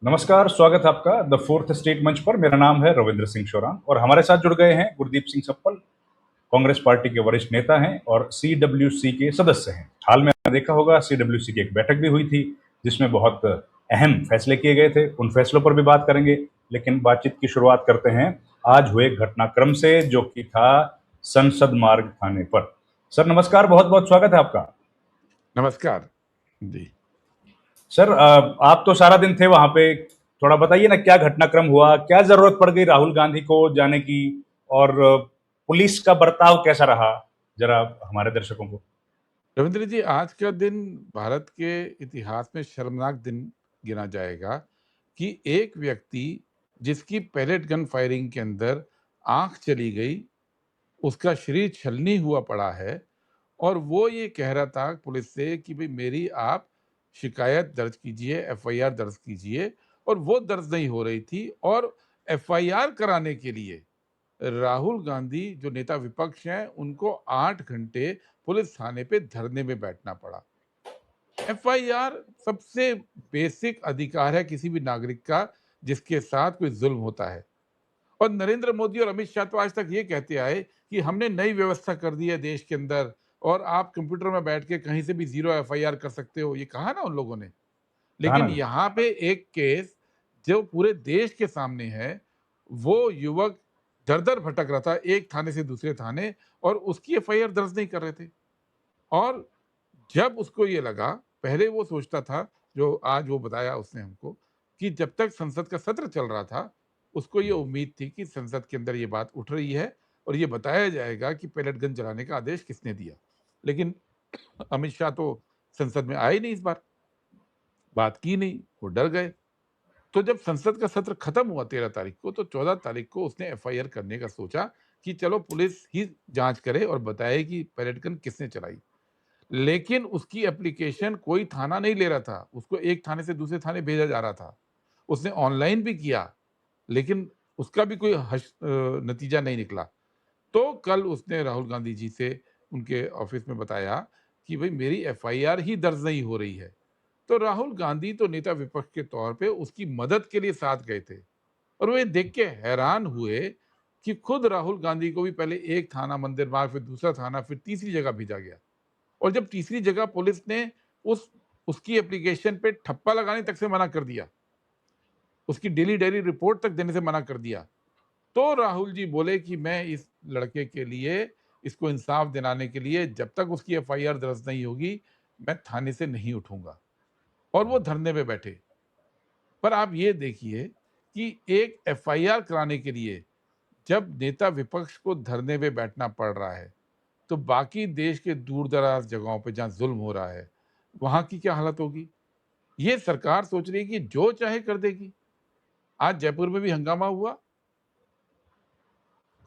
नमस्कार, स्वागत है आपका द फोर्थ स्टेट मंच पर। मेरा नाम है रविंद्र सिंह शोरान और हमारे साथ जुड़ गए हैं गुरदीप सिंह सप्पल। कांग्रेस पार्टी के वरिष्ठ नेता हैं और सीडब्ल्यूसी के सदस्य हैं। हाल में आपने देखा होगा सीडब्ल्यूसी की एक बैठक भी हुई थी जिसमें बहुत अहम फैसले किए गए थे। उन फैसलों पर भी बात करेंगे, लेकिन बातचीत की शुरुआत करते हैं आज हुए घटनाक्रम से, जो कि था संसद मार्ग थाने पर। सर नमस्कार, बहुत बहुत स्वागत है आपका। नमस्कार जी। सर आप तो सारा दिन थे वहां पे, थोड़ा बताइए ना क्या घटनाक्रम हुआ, क्या जरूरत पड़ गई राहुल गांधी को जाने की, और पुलिस का बर्ताव कैसा रहा, जरा हमारे दर्शकों को। रविंद्र जी, आज का दिन भारत के इतिहास में शर्मनाक दिन गिना जाएगा कि एक व्यक्ति जिसकी पैलेट गन फायरिंग के अंदर आंख चली गई, उसका शरीर छलनी हुआ पड़ा है और वो ये कह रहा था पुलिस से कि भाई मेरी आप शिकायत दर्ज कीजिए, एफआईआर दर्ज कीजिए, और वो दर्ज नहीं हो रही थी। और एफआईआर कराने के लिए राहुल गांधी जो नेता विपक्ष हैं उनको 8 घंटे पुलिस थाने पे धरने में बैठना पड़ा। एफआईआर सबसे बेसिक अधिकार है किसी भी नागरिक का जिसके साथ कोई जुल्म होता है। और नरेंद्र मोदी और अमित शाह तो आज तक ये कहते आए कि हमने नई व्यवस्था कर दी है देश के अंदर और आप कंप्यूटर में बैठ के कहीं से भी जीरो एफआईआर कर सकते हो, ये कहा ना उन लोगों ने। कहा लेकिन ना। यहाँ पे एक केस जो पूरे देश के सामने है, वो युवक दर दर भटक रहा था एक थाने से दूसरे थाने और उसकी एफआईआर दर्ज नहीं कर रहे थे। और जब उसको ये लगा, पहले वो सोचता था, जो आज वो बताया उसने हमको, कि जब तक संसद का सत्र चल रहा था उसको ये उम्मीद थी कि संसद के अंदर ये बात उठ रही है और ये बताया जाएगा कि पैलेट गन चलाने का आदेश किसने दिया। लेकिन अमित शाह तो संसद में आए नहीं, इस बार बात की नहीं, वो डर गए। तो जब संसद का सत्र खत्म हुआ 13 तारीख को, तो 14 तारीख को उसने एफआईआर करने का सोचा कि चलो पुलिस ही जांच करे और बताए कि पैलेट गन किसने चलाई। लेकिन उसकी एप्लीकेशन कोई थाना नहीं ले रहा था, उसको एक थाने से दूसरे थाने भेजा जा रहा था। उसने ऑनलाइन भी किया, लेकिन उसका भी कोई नतीजा नहीं निकला। तो कल उसने राहुल गांधी जी से उनके ऑफिस में बताया कि भाई मेरी एफआईआर ही दर्ज नहीं हो रही है। तो राहुल गांधी तो नेता विपक्ष के तौर पे उसकी मदद के लिए साथ गए थे और वो ये देख के हैरान हुए कि खुद राहुल गांधी को भी पहले एक थाना मंदिर मार्ग, फिर दूसरा थाना, फिर तीसरी जगह भेजा गया। और जब तीसरी जगह पुलिस ने उस उसकी एप्लीकेशन पे ठप्पा लगाने तक से मना कर दिया, उसकी डेली डायरी रिपोर्ट तक देने से मना कर दिया, तो राहुल जी बोले कि मैं इस लड़के के लिए, इसको इंसाफ दिलाने के लिए, जब तक उसकी एफआईआर दर्ज नहीं होगी मैं थाने से नहीं उठूंगा। और वो धरने पे बैठे। पर आप ये देखिए कि एक एफआईआर कराने के लिए जब नेता विपक्ष को धरने पे बैठना पड़ रहा है, तो बाकी देश के दूर दराज जगहों पे जहां जुल्म हो रहा है, वहां की क्या हालत होगी। ये सरकार सोच रही है कि जो चाहे कर देगी। आज जयपुर में भी हंगामा हुआ,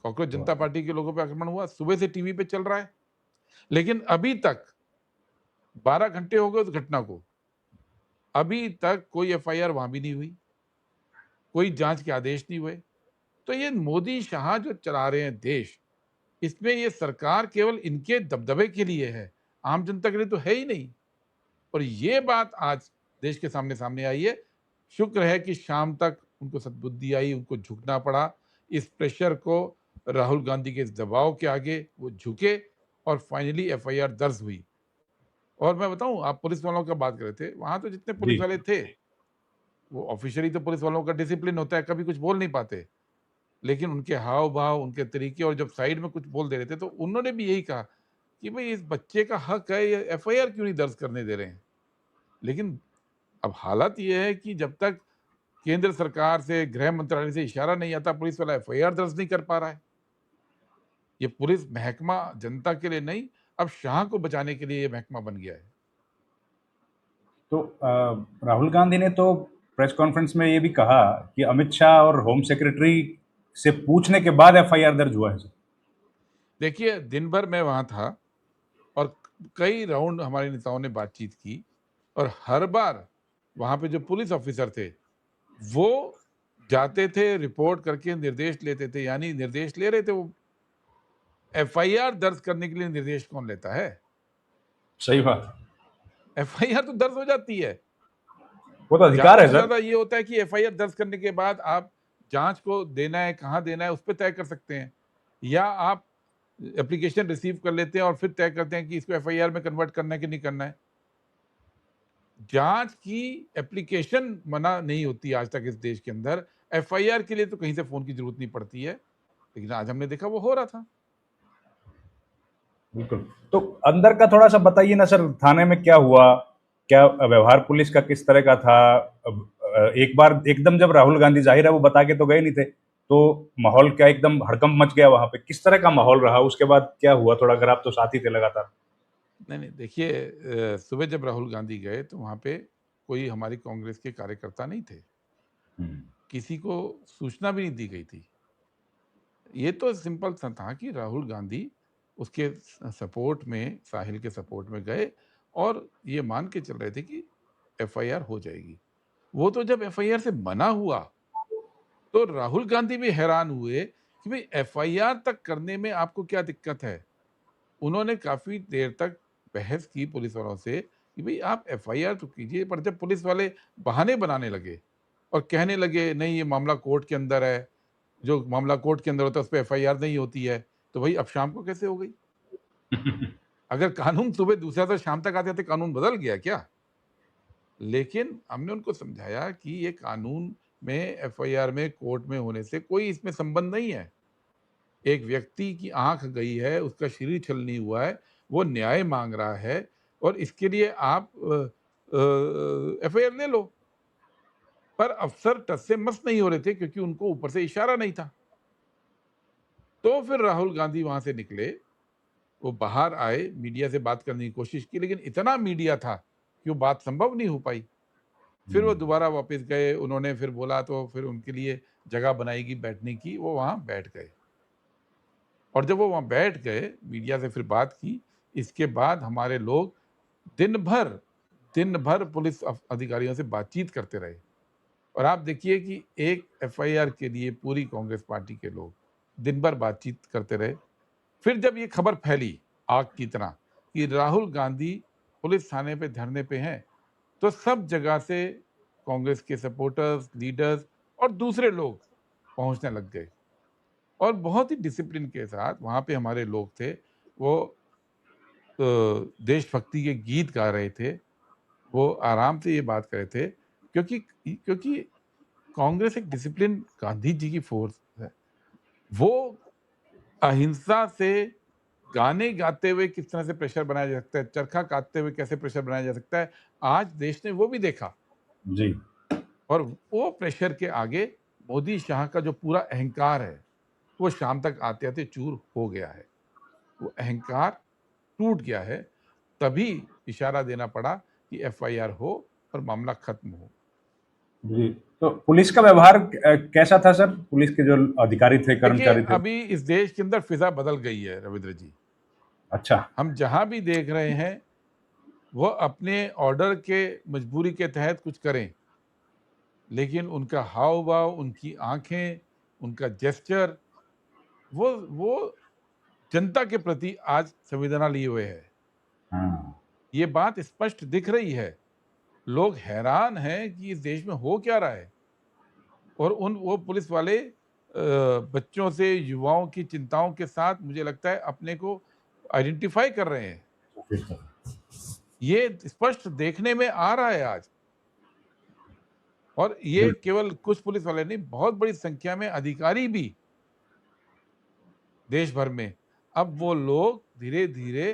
कांग्रेस जनता पार्टी के लोगों पे आक्रमण हुआ, सुबह से टीवी पे चल रहा है। लेकिन अभी तक 12 घंटे हो गए उस घटना को, अभी तक कोई एफआईआर वहां भी नहीं हुई, कोई जांच के आदेश नहीं हुए। तो ये मोदी शाह जो चला रहे हैं देश, इसमें ये सरकार केवल इनके दबदबे के लिए है, आम जनता के लिए तो है ही नहीं। और ये बात आज देश के सामने सामने आई है। शुक्र है कि शाम तक उनको सद्बुद्धि आई, उनको झुकना पड़ा। इस प्रेशर को, राहुल गांधी के इस दबाव के आगे वो झुके और फाइनली एफआईआर दर्ज हुई। और मैं बताऊं, आप पुलिस वालों का बात कर रहे थे, वहां तो जितने जी। पुलिस वाले थे, वो ऑफिशियली तो पुलिस वालों का डिसिप्लिन होता है, कभी कुछ बोल नहीं पाते, लेकिन उनके हाव भाव, उनके तरीके, और जब साइड में कुछ बोल दे रहे थे तो उन्होंने भी यही कहा कि भाई इस बच्चे का हक है, ये एफआईआर क्यों नहीं दर्ज करने दे रहे हैं। लेकिन अब हालत ये है कि जब तक केंद्र सरकार से, गृह मंत्रालय से इशारा नहीं आता, पुलिस वाला एफआईआर दर्ज नहीं कर पा रहा है। ये पुलिस महकमा जनता के लिए नहीं, अब शाह को बचाने के लिए ये महकमा बन गया है। तो राहुल गांधी ने तो प्रेस कॉन्फ्रेंस में ये भी कहा कि अमित शाह और होम सेक्रेटरी से पूछने के बाद एफआईआर दर्ज हुआ है। देखिए, दिन भर मैं वहां था और कई राउंड हमारे नेताओं ने बातचीत की और हर बार वहां पे जो पुलिस ऑफिसर थे वो जाते थे, रिपोर्ट करके निर्देश लेते थे, यानी निर्देश ले रहे थे वो। एफआईआर दर्ज करने के लिए निर्देश कौन लेता है? सही बात। एफआईआर तो दर्ज हो जाती है। वो तो अधिकार ज्यादा है से सर। ज्यादा ये होता है कि एफआईआर दर्ज करने के बाद आप जांच को देना है, कहाँ देना है, उस पर तय कर सकते हैं, या आप एप्लीकेशन रिसीव कर लेते हैं और फिर तय करते हैं कि इसको एफआईआर में कन्वर्ट करना है कि नहीं करना है। जांच की एप्लीकेशन मना नहीं होती आज तक इस देश के अंदर। एफआईआर के लिए तो कहीं से फोन की जरूरत नहीं पड़ती है, लेकिन आज हमने देखा वो हो रहा था। बिल्कुल। तो अंदर का थोड़ा-सा बताइए ना सर, थाने में क्या हुआ? क्या व्यवहार पुलिस का किस तरह का था? एक बार एकदम जब राहुल गांधी, ज़ाहिर है वो बता के तो गए नहीं थे, तो माहौल क्या एकदम हड़कंप मच गया वहाँ पे? किस तरह का माहौल रहा? उसके बाद क्या हुआ थोड़ा, अगर आप तो साथ ही थे लगातार? नहीं नहीं, देखिए, सुबह जब राहुल गांधी गए तो वहां पे कोई हमारी कांग्रेस के कार्यकर्ता नहीं थे, हुँ, किसी को सूचना भी नहीं दी गई थी। ये तो सिंपल सा था कि राहुल गांधी उसके सपोर्ट में, साहिल के सपोर्ट में गए और ये मान के चल रहे थे कि एफआईआर हो जाएगी। वो तो जब एफआईआर से मना हुआ तो राहुल गांधी भी हैरान हुए कि भाई एफआईआर तक करने में आपको क्या दिक्कत है। उन्होंने काफी देर तक बहस की पुलिस वालों से कि भाई आप एफआईआर तो कीजिए, पर जब पुलिस वाले बहाने बनाने लगे और कहने लगे नहीं ये मामला कोर्ट के अंदर है, जो मामला कोर्ट के अंदर होता है उस पर एफआईआर नहीं होती है, तो भाई अब शाम को कैसे हो गई? अगर कानून सुबह दूसरा तो शाम तक आते आते कानून बदल गया क्या? लेकिन हमने उनको समझाया कि ये कानून में, एफआईआर में, कोर्ट में होने से कोई इसमें संबंध नहीं है। एक व्यक्ति की आंख गई है, उसका शरीर छल नहीं हुआ है, वो न्याय मांग रहा है और इसके लिए आप एफआईआर ले लो। पर अफसर टस से मस नहीं हो रहे थे क्योंकि उनको ऊपर से इशारा नहीं था। तो फिर राहुल गांधी वहां से निकले, वो बाहर आए, मीडिया से बात करने की कोशिश की, लेकिन इतना मीडिया था कि वो बात संभव नहीं हो पाई। फिर वो हुँ, दोबारा वापस गए, उन्होंने फिर बोला तो फिर उनके लिए जगह बनाएगी बैठने की, वो वहां बैठ गए। और जब वो वहां बैठ गए, मीडिया से फिर बात की, इसके बाद हमारे लोग दिन भर दिन भर पुलिस अधिकारियों से बातचीत करते रहे। और आप देखिए कि एक एफआईआर के लिए पूरी कांग्रेस पार्टी के लोग दिन भर बातचीत करते रहे। फिर जब ये खबर फैली आग की तरह कि राहुल गांधी पुलिस थाने पे धरने पे हैं, तो सब जगह से कांग्रेस के सपोर्टर्स, लीडर्स और दूसरे लोग पहुंचने लग गए और बहुत ही डिसिप्लिन के साथ वहां पे हमारे लोग थे। वो देशभक्ति के गीत गा रहे थे, वो आराम से ये बात कर रहे थे, क्योंकि क्योंकि कांग्रेस एक डिसिप्लिन, गांधी जी की फोर्स है। वो अहिंसा से गाने गाते हुए किस तरह से प्रेशर बनाया जा सकता है, चरखा काटते हुए कैसे प्रेशर बनाया जा सकता है, आज देश ने वो भी देखा। जी। और वो प्रेशर के आगे मोदी शाह का जो पूरा अहंकार है, वो शाम तक आते आते चूर हो गया है। वो अहंकार टूट गया है। तभी इशारा देना पड़ा कि एफआईआर हो और मामला खत्म हो। जी, तो पुलिस का व्यवहार कैसा था सर? पुलिस के जो अधिकारी थे, देखिए, कर्मचारी थे? अभी इस देश के अंदर फिजा बदल गई है रविंद्र जी। अच्छा। हम जहां भी देख रहे हैं वो अपने ऑर्डर के, मजबूरी के तहत कुछ करें, लेकिन उनका हाव भाव, उनकी आंखें, उनका जेस्चर, वो जनता के प्रति आज संवेदना लिए हुए है। हाँ। ये बात स्पष्ट दिख रही है। लोग हैरान हैं कि इस देश में हो क्या रहा है। और उन वो पुलिस वाले बच्चों से, युवाओं की चिंताओं के साथ मुझे लगता है अपने को आइडेंटिफाई कर रहे हैं। ये स्पष्ट देखने में आ रहा है आज। और ये बिल्कुल। केवल कुछ पुलिस वाले नहीं, बहुत बड़ी संख्या में अधिकारी भी देश भर में, अब वो लोग धीरे धीरे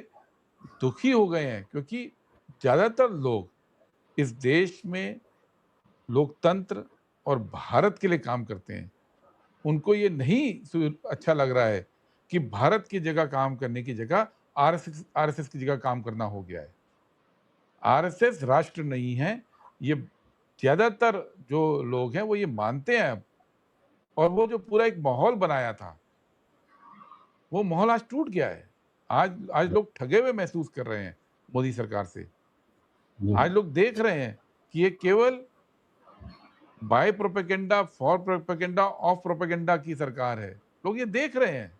दुखी हो गए हैं, क्योंकि ज्यादातर लोग इस देश में लोकतंत्र और भारत के लिए काम करते हैं। उनको ये नहीं अच्छा लग रहा है कि भारत की जगह काम करने की जगह आरएसएस की जगह काम करना हो गया है। आरएसएस राष्ट्र नहीं है, ये ज्यादातर जो लोग हैं वो ये मानते हैं अब। और वो जो पूरा एक माहौल बनाया था, वो माहौल आज टूट गया है। आज आज लोग ठगे हुए महसूस कर रहे हैं मोदी सरकार से। जी। आज लोग देख रहे हैं कि ये केवल by propaganda, for propaganda, of propaganda की सरकार है। लोग ये देख रहे हैं।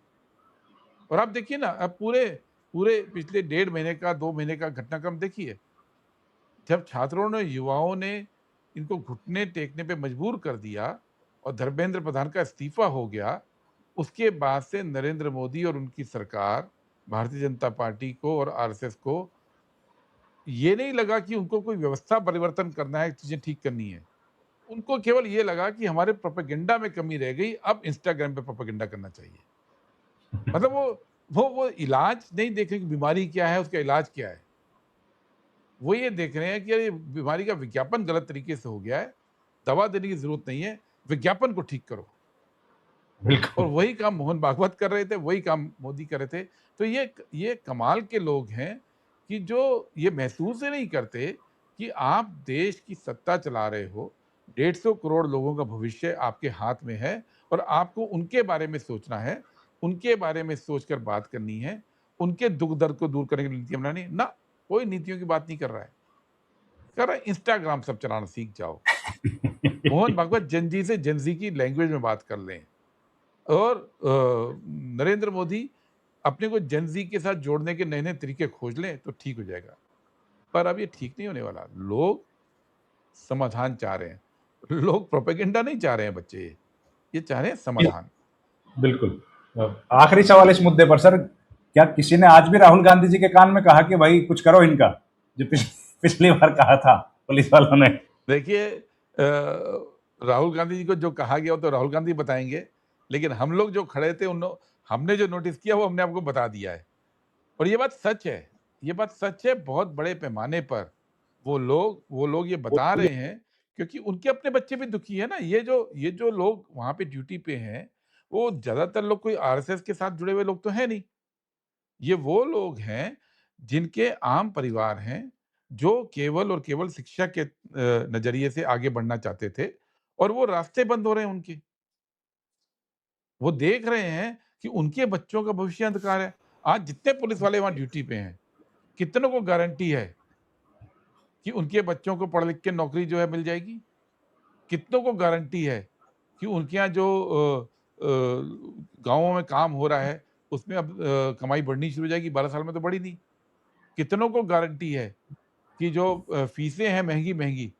और आप देखिए ना, अब पूरे पूरे पिछले 1.5 महीने का, 2 महीने का घटनाक्रम देखिए। जब छात्रों ने, युवाओं ने इनको घुटने टेकने पे मजबूर कर दिया और धर्मेंद्र प्रधान का इस्तीफा हो गया, उसके बाद से नरेंद्र मोदी और उनकी सरकार, भारतीय जनता पार्टी को और आरएसएस को ये नहीं लगा कि उनको कोई व्यवस्था परिवर्तन करना है, चीजें ठीक करनी है। उनको केवल ये लगा कि हमारे प्रोपेगेंडा में कमी रह गई, अब इंस्टाग्राम पे प्रोपेगेंडा करना चाहिए। मतलब वो इलाज नहीं देख रहे कि बीमारी क्या है, उसका इलाज क्या है। वो ये देख रहे हैं कि अरे बीमारी का विज्ञापन गलत तरीके से हो गया है, दवा देने की जरूरत नहीं है, विज्ञापन को ठीक करो। और बिल्कुल। वही काम मोहन भागवत कर रहे थे, वही काम मोदी कर रहे थे। तो ये कमाल के लोग हैं कि जो ये महसूस ही नहीं करते कि आप देश की सत्ता चला रहे हो, 150 करोड़ लोगों का भविष्य आपके हाथ में है और आपको उनके बारे में सोचना है, उनके बारे में सोचकर बात करनी है, उनके दुख दर्द को दूर करने की नीतियां बनानी है। ना, कोई नीतियों की बात नहीं कर रहा है। कह रहा है इंस्टाग्राम सब चलाना सीख जाओ। मोहन भागवत जनजी से जनजी की लैंग्वेज में बात कर लें और नरेंद्र मोदी अपने को जनजी के साथ जोड़ने के नए-नए तरीके खोज लें तो ठीक हो जाएगा। पर अब ये ठीक नहीं होने वाला। लोग समाधान चाह रहे हैं। लोग प्रोपेगेंडा नहीं चाह रहे हैं बच्चे ये चाह रहे हैं समाधान। बिल्कुल। आखिरी सवाल इस मुद्दे पर सर, क्या किसी ने आज भी राहुल गांधी जी के कान में कहा कि भाई कुछ करो इनका, जो पिछली बार कहा था पुलिस वालों ने? देखिए राहुल गांधी जी को जो कहा गया वो तो राहुल गांधी बताएंगे, लेकिन हम लोग जो खड़े थे हमने जो नोटिस किया वो हमने आपको बता दिया है। और ये बात सच है, ये बात सच है बहुत बड़े पैमाने पर। वो लोग ये बता रहे हैं क्योंकि उनके अपने बच्चे भी दुखी है ना। ये जो लोग वहाँ पे ड्यूटी पे हैं, वो ज़्यादातर लोग कोई आरएसएस के साथ जुड़े हुए लोग तो हैं नहीं। ये वो लोग हैं जिनके आम परिवार हैं, जो केवल और केवल शिक्षा के नज़रिए से आगे बढ़ना चाहते थे और वो रास्ते बंद हो रहे हैं उनके। वो देख रहे हैं कि उनके बच्चों का भविष्य अंधकार है। आज जितने पुलिस वाले वहाँ ड्यूटी पे हैं, कितनों को गारंटी है कि उनके बच्चों को पढ़ लिख के नौकरी जो है मिल जाएगी? कितनों को गारंटी है कि उनके यहाँ जो गाँवों में काम हो रहा है, उसमें अब कमाई बढ़नी शुरू हो जाएगी? 12 साल में तो बढ़ी नहीं। कितनों को गारंटी है कि जो फीसें हैं महँगी-महँगी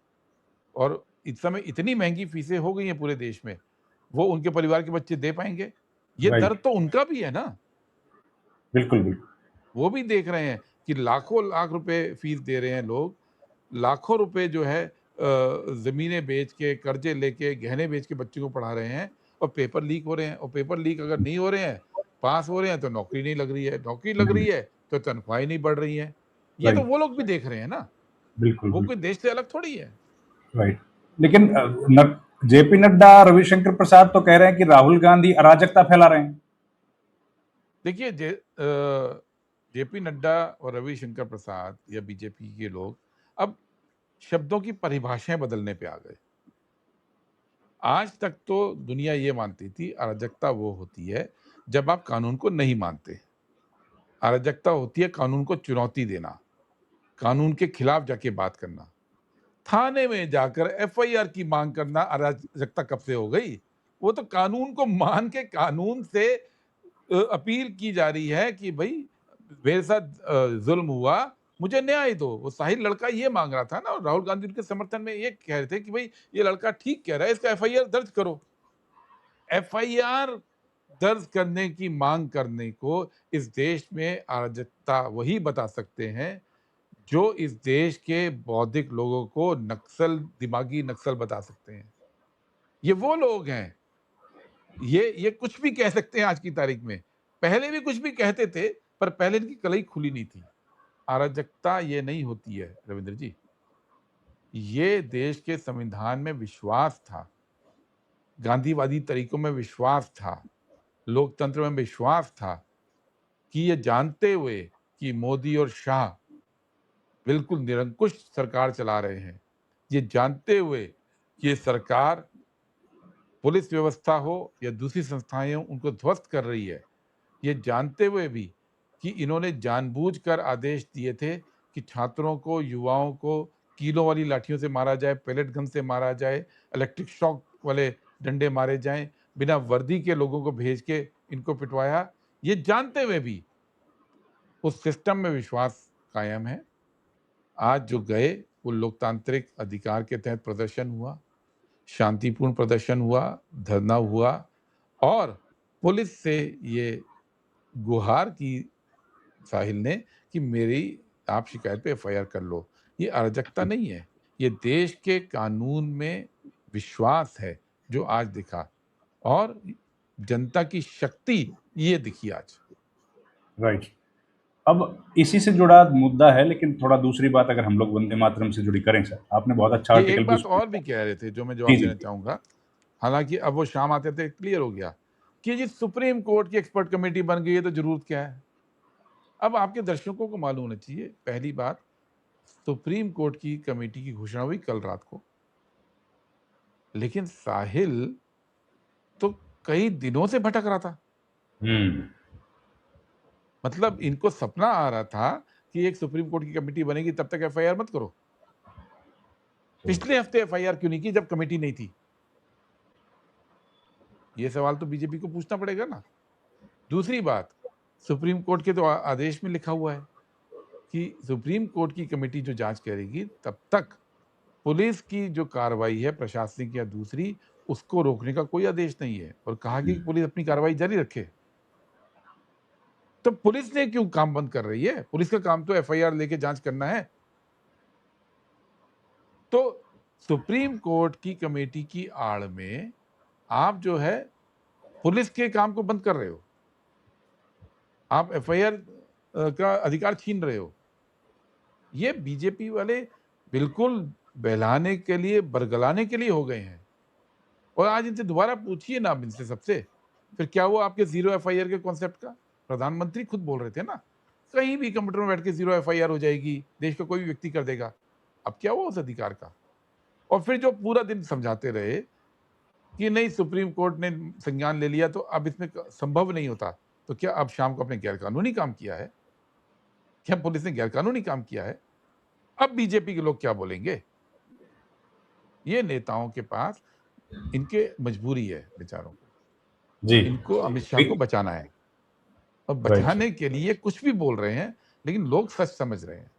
और इस समय इतनी महँगी फीसें हो गई हैं पूरे देश में, वो उनके परिवार के बच्चे दे पाएँगे? ये राइट। दर्द तो उनका भी है ना। बिल्कुल, बिल्कुल। वो भी देख रहे हैं कि लाखों लाख रुपए फीस दे रहे हैं लोग, लाखों रुपए जो है ज़मीनें बेच के, कर्ज़े लेके, गहने बेच के बच्चों को पढ़ा रहे हैं और पेपर लीक हो रहे हैं और पेपर लीक अगर नहीं हो रहे हैं, पास हो रहे हैं तो नौकरी नहीं लग रही है, नौकरी लग रही है तो तनख्वाहें नहीं बढ़ रही हैं। ये तो राइट। वो लोग भी देख रहे हैं ना, बिल्कुल, वो कोई बिल्कुल। देश से अलग थोड़ी है। राइट। लेकिन जेपी नड्डा, रविशंकर प्रसाद तो कह रहे हैं कि राहुल गांधी अराजकता फैला रहे हैं। देखिए जेपी नड्डा और रविशंकर प्रसाद या बीजेपी के लोग अब शब्दों की परिभाषाएँ बदलने पे आ गए। आज तक तो दुनिया ये मानती थी अराजकता वो होती है जब आप कानून को नहीं मानते। अराजकता होती है कानून को चुनौती देना, कानून के खिलाफ जाके बात करना। थाने में जाकर एफआईआर की मांग करना अराजकता कब से हो गई? वो तो कानून को मान के कानून से अपील की जा रही है कि भई मेरे साथ ज़ुल्म हुआ, मुझे न्याय दो। वो साहिल लड़का ये माँग रहा था ना और राहुल गांधी उनके समर्थन में ये कह रहे थे कि भई ये लड़का ठीक कह रहा है, इसका एफआईआर दर्ज करो। एफआईआर दर्ज करने की मांग करने को इस देश में अराजकता वही बता सकते हैं जो इस देश के बौद्धिक लोगों को दिमागी नक्सल बता सकते हैं। ये वो लोग हैं, ये कुछ भी कह सकते हैं आज की तारीख में। पहले भी कुछ भी कहते थे, पर पहले इनकी कलई खुली नहीं थी। अराजकता ये नहीं होती है रविंद्र जी। ये देश के संविधान में विश्वास था, गांधीवादी तरीकों में विश्वास था, लोकतंत्र में विश्वास था कि ये जानते हुए कि मोदी और शाह बिल्कुल निरंकुश सरकार चला रहे हैं, ये जानते हुए कि ये सरकार पुलिस व्यवस्था हो या दूसरी संस्थाएं हों उनको ध्वस्त कर रही है, ये जानते हुए भी कि इन्होंने जानबूझकर आदेश दिए थे कि छात्रों को, युवाओं को कीलों वाली लाठियों से मारा जाए, पेलेट गन से मारा जाए, इलेक्ट्रिक शॉक वाले डंडे मारे जाएं, बिना वर्दी के लोगों को भेज के इनको पिटवाया। ये जानते हुए भी उस सिस्टम में विश्वास कायम है। आज जो गए वो लोकतांत्रिक अधिकार के तहत प्रदर्शन हुआ, शांतिपूर्ण प्रदर्शन हुआ, धरना हुआ और पुलिस से ये गुहार की साहिल ने कि मेरी आप शिकायत पे एफआईआर कर लो। ये अराजकता नहीं है, ये देश के कानून में विश्वास है जो आज दिखा और जनता की शक्ति ये दिखी आज। राइट। अब इसी से जुड़ा मुद्दा है, लेकिन थोड़ा दूसरी बात अगर हम लोग वंदे मातरम से जुड़ी करें सर, आपने बहुत अच्छा ये आर्टिकल एक भी बात उसमें और भी लिखा। कह रहे थे जो मैं जी जवाब जी। देना चाहूँगा, हालाँकि अब वो शाम आते थे क्लियर हो गया कि ये सुप्रीम कोर्ट की एक्सपर्ट कमेटी बन गई है तो ज़रूरत क्या है? अब आपके दर्शकों को मालूम होना चाहिए, पहली बात सुप्रीम कोर्ट की कमेटी की घोषणा हुई कल रात को। लेकिन साहिल तो कई दिनों से भटक रहा था। मतलब इनको सपना आ रहा था कि एक सुप्रीम कोर्ट की कमेटी बनेगी तब तक एफआईआर मत करो। पिछले हफ्ते एफआईआर क्यों नहीं की जब कमेटी नहीं थी? ये सवाल तो बीजेपी को पूछना पड़ेगा ना। दूसरी बात, सुप्रीम कोर्ट के तो आदेश में लिखा हुआ है कि सुप्रीम कोर्ट की कमेटी जो जांच करेगी तब तक पुलिस की जो कार्रवाई है प्रशासनिक या दूसरी उसको रोकने का कोई आदेश नहीं है और कहा कि पुलिस अपनी कार्रवाई जारी रखे। तो पुलिस ने क्यों काम बंद कर रही है? पुलिस का काम तो एफआईआर लेके जांच करना है। तो सुप्रीम कोर्ट की कमेटी की आड़ में आप जो है पुलिस के काम को बंद कर रहे हो। आप एफआईआर का अधिकार छीन रहे हो। ये बीजेपी वाले बिल्कुल बहलाने के लिए, बरगलाने के लिए हो गए हैं। और आज इनसे दोबारा पूछिए ना, आप इनसे सबसे, फिर क्या हुआ आपके ज़ीरो एफआईआर के कॉन्सेप्ट का? प्रधानमंत्री खुद बोल रहे थे ना, कहीं भी कंप्यूटर में बैठ के ज़ीरो एफआईआर हो जाएगी, देश का कोई भी व्यक्ति कर देगा। अब क्या हुआ उस अधिकार का? और फिर जो पूरा दिन समझाते रहे कि नहीं सुप्रीम कोर्ट ने संज्ञान ले लिया तो अब इसमें संभव नहीं होता, तो क्या अब शाम को आपने गैरकानूनी काम किया है? क्या पुलिस ने गैरकानूनी काम किया है? अब बीजेपी के लोग क्या बोलेंगे? ये नेताओं के पास इनके मजबूरी है बेचारों को, जी। इनको अमित शाह को बचाना है और राइट। बचाने के लिए कुछ भी बोल रहे हैं, लेकिन लोग सच समझ रहे हैं।